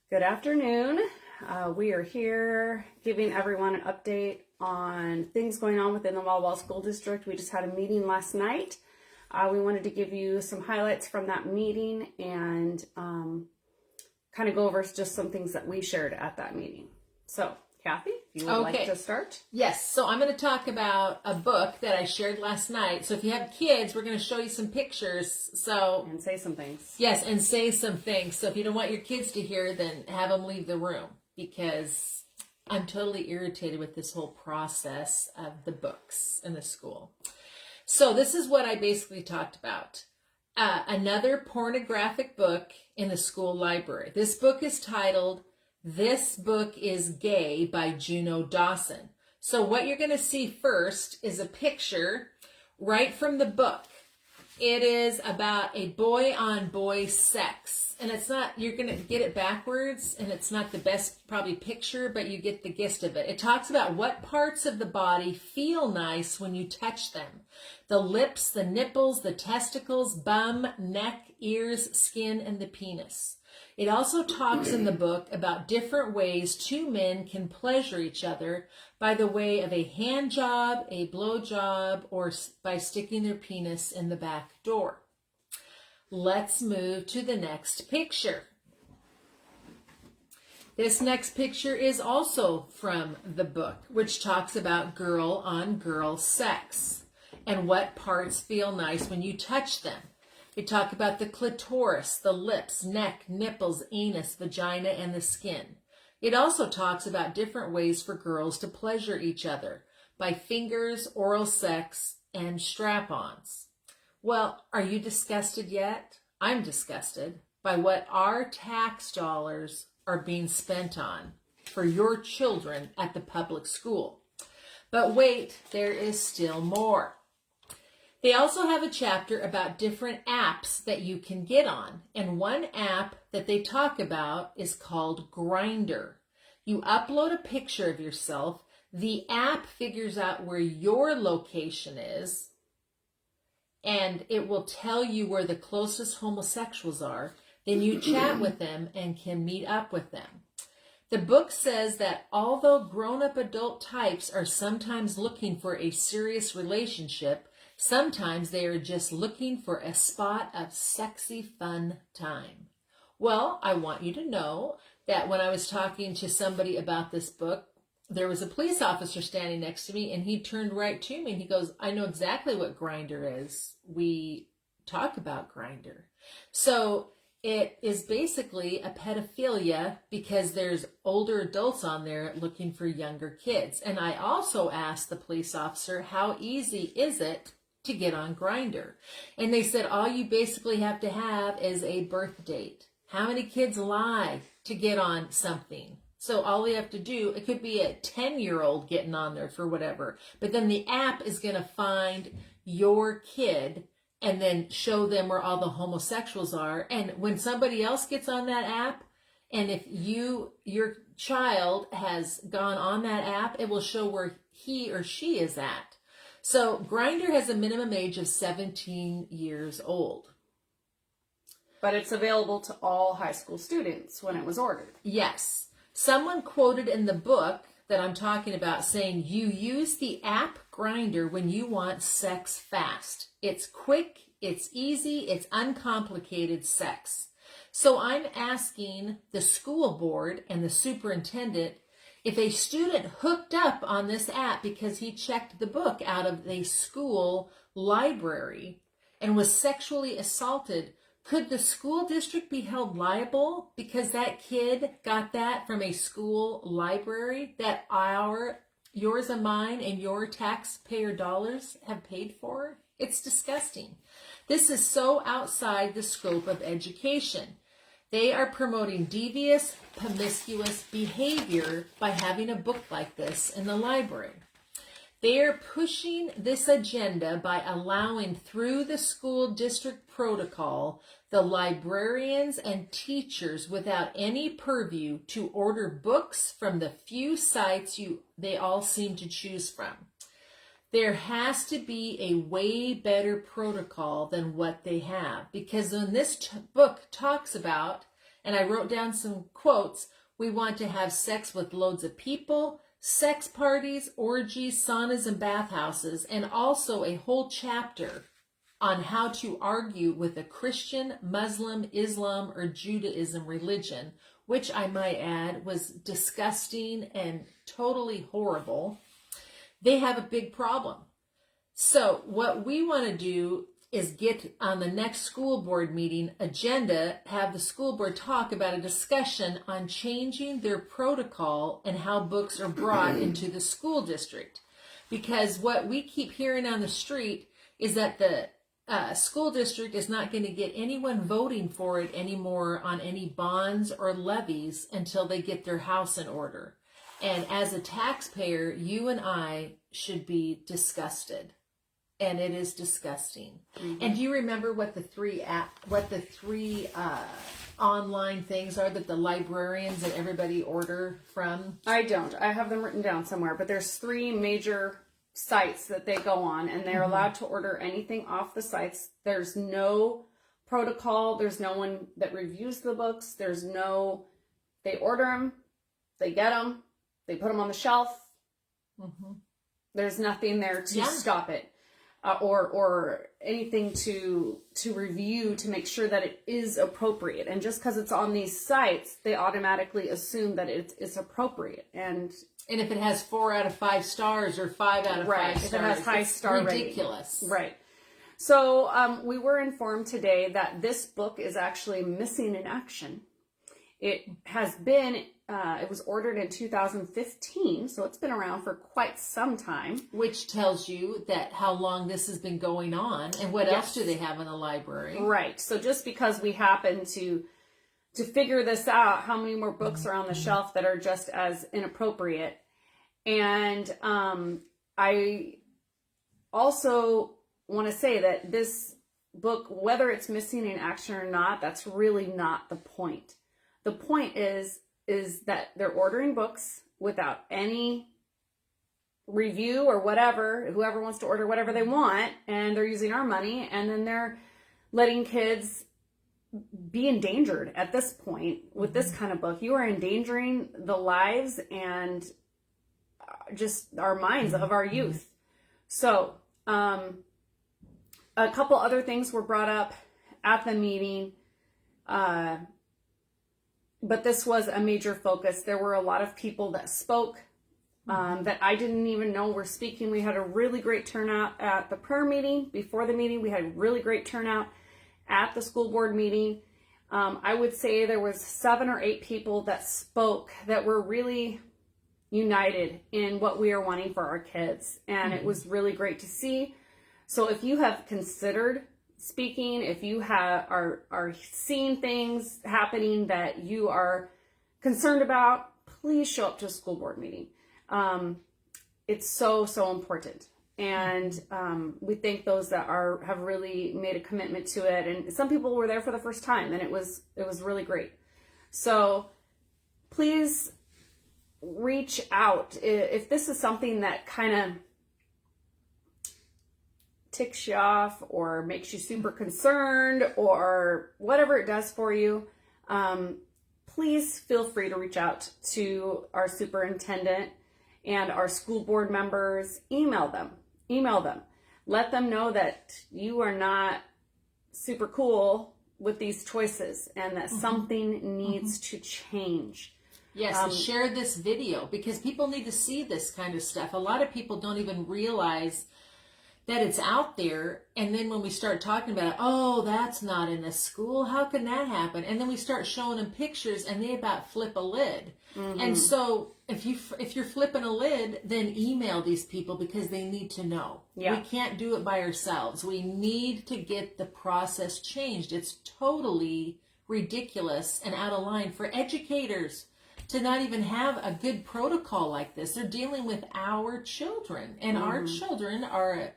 Good afternoon. We are here giving everyone an update on things going on within the Walla School District. We just had a meeting last night. We wanted to give you some highlights from that meeting and kind of go over just some things that we shared at that meeting. So, Kathy, if you would like to start. Yes, so I'm going to talk about a book that I shared last night. So if you have kids, we're going to show you some pictures. And say some things. Yes, and say some things. So if you don't want your kids to hear, then have them leave the room, because I'm totally irritated with this whole process of the books in the school. So this is what I basically talked about. Another pornographic book in the school library. This book is titled "This Book is Gay" by Juno Dawson. So what you're going to see first is a picture right from the book. It is about a boy-on-boy sex. And it's not, you're going to get it backwards, and it's not the best probably picture, but you get the gist of it. It talks about what parts of the body feel nice when you touch them. The lips, the nipples, the testicles, bum, neck, ears, skin, and the penis. It also talks in the book about different ways two men can pleasure each other by the way of a hand job, a blow job, or by sticking their penis in the back door. Let's move to the next picture. This next picture is also from the book, which talks about girl-on-girl sex and what parts feel nice when you touch them. They talk about the clitoris, the lips, neck, nipples, anus, vagina, and the skin. It also talks about different ways for girls to pleasure each other by fingers, oral sex, and strap-ons. Well, are you disgusted yet? I'm disgusted by what our tax dollars are being spent on for your children at the public school. But wait, there is still more. They also have a chapter about different apps that you can get on. And one app that they talk about is called Grindr. You upload a picture of yourself. The app figures out where your location is, and it will tell you where the closest homosexuals are. Then you chat with them and can meet up with them. The book says that although grown-up adult types are sometimes looking for a serious relationship, sometimes they are just looking for a spot of sexy, fun time. Well, I want you to know that when I was talking to somebody about this book, there was a police officer standing next to me, and he turned right to me and he goes, "I know exactly what Grindr is. We talk about Grindr." So it is basically a pedophilia because there's older adults on there looking for younger kids. And I also asked the police officer, how easy is it to get on Grindr? And they said all you basically have to have is a birth date. How many kids lie to get on something? So all you have to do, it could be a 10-year-old getting on there for whatever, but then the app is going to find your kid and then show them where all the homosexuals are. And when somebody else gets on that app, and if your child has gone on that app, it will show where he or she is at. So Grindr has a minimum age of 17 years old. But it's available to all high school students when it was ordered. Yes. Someone quoted in the book that I'm talking about saying, you use the app Grindr when you want sex fast. It's quick, it's easy, it's uncomplicated sex. So I'm asking the school board and the superintendent, if a student hooked up on this app because he checked the book out of the school library and was sexually assaulted, could the school district be held liable because that kid got that from a school library that yours and mine and your taxpayer dollars have paid for? It's disgusting. This is so outside the scope of education. They are promoting devious, promiscuous behavior by having a book like this in the library. They are pushing this agenda by allowing, through the school district protocol, the librarians and teachers without any purview to order books from the few sites they all seem to choose from. There has to be a way better protocol than what they have, because when this book talks about And I wrote down some quotes. We want to have sex with loads of people, sex parties, orgies, saunas, and bathhouses, and also a whole chapter on how to argue with a Christian, Muslim, Islam, or Judaism religion, which I might add was disgusting and totally horrible. They have a big problem. So what we want to do is get on the next school board meeting agenda, have the school board talk about a discussion on changing their protocol and how books are brought into the school district. Because what we keep hearing on the street is that the school district is not going to get anyone voting for it anymore on any bonds or levies until they get their house in order. And as a taxpayer, you and I should be disgusted. And it is disgusting. Mm-hmm. And do you remember what the three online things are that the librarians and everybody order from? I don't. I have them written down somewhere, but there's 3 major sites that they go on, and they're allowed to order anything off the sites. There's no protocol. There's no one that reviews the books. They order them, they get them, they put them on the shelf. Mm-hmm. There's nothing there to stop it. Or anything to review to make sure that it is appropriate. And just because it's on these sites, they automatically assume that it's appropriate. And if it has 4 out of 5 stars or 5 out of 5 stars, if it has high star ridiculous. Rating. Right. So we were informed today that this book is actually missing in action. It has been, it was ordered in 2015, so it's been around for quite some time. Which tells you that how long this has been going on, and what else do they have in the library? Right. So just because we happen to figure this out, how many more books are on the shelf that are just as inappropriate? And I also want to say that this book, whether it's missing in action or not, that's really not the point. The point is that they're ordering books without any review or whatever, whoever wants to order whatever they want, and they're using our money, and then they're letting kids be endangered at this point with this kind of book. You are endangering the lives and just our minds of our youth. So a couple other things were brought up at the meeting, but this was a major focus. There were a lot of people that spoke that I didn't even know were speaking. We had a really great turnout at the prayer meeting. Before the meeting, we had a really great turnout at the school board meeting. I would say there was 7 or 8 people that spoke that were really united in what we are wanting for our kids. And it was really great to see. So if you have considered speaking, if you are seeing things happening that you are concerned about, please show up to a school board meeting. It's so important, and we thank those that have really made a commitment to it. And some people were there for the first time, and it was really great. So please reach out if this is something that kind of ticks you off or makes you super concerned or whatever it does for you. Please feel free to reach out to our superintendent and our school board members. Email them. Let them know that you are not super cool with these choices and that something needs to change. Yes, and share this video because people need to see this kind of stuff. A lot of people don't even realize that it's out there, and then when we start talking about it, oh, that's not in the school, how can that happen? And then we start showing them pictures, and they about flip a lid. And so if you're flipping a lid, then email these people because they need to know. We can't do it by ourselves. We need to get the process changed. It's totally ridiculous and out of line for educators to not even have a good protocol like this. They're dealing with our children, and our children are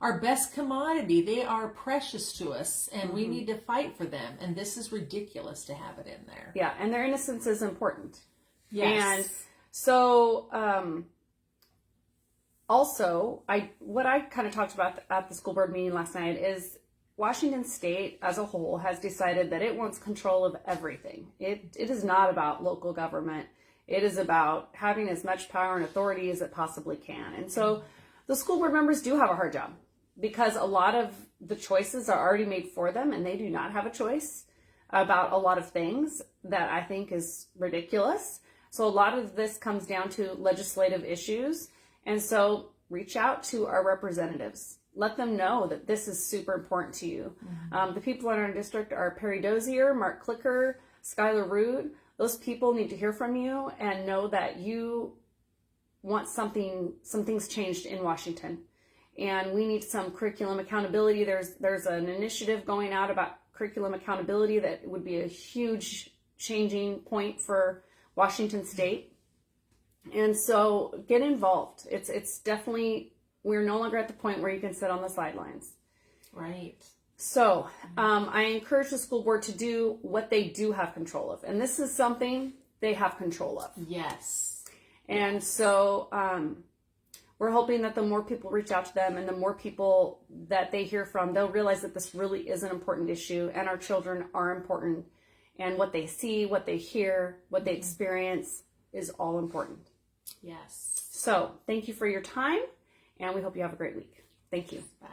our best commodity. They are precious to us, and we need to fight for them. And this is ridiculous to have it in there. Yeah, and their innocence is important. Yes. And so, also, what I kind of talked about at the school board meeting last night is Washington State as a whole has decided that it wants control of everything. It is not about local government. It is about having as much power and authority as it possibly can. And so the school board members do have a hard job because a lot of the choices are already made for them and they do not have a choice about a lot of things that I think is ridiculous. So a lot of this comes down to legislative issues. And so reach out to our representatives. Let them know that this is super important to you. The people in our district are Perry Dozier, Mark Clicker, Skylar Root. Those people need to hear from you and know that you want some things changed in Washington. And we need some curriculum accountability. There's an initiative going out about curriculum accountability that would be a huge changing point for Washington State. And so get involved. It's definitely, we're no longer at the point where you can sit on the sidelines. Right. So I encourage the school board to do what they do have control of. And this is something they have control of. Yes. And so we're hoping that the more people reach out to them and the more people that they hear from, they'll realize that this really is an important issue and our children are important. And what they see, what they hear, what they experience is all important. Yes. So thank you for your time and we hope you have a great week. Thank you. Bye.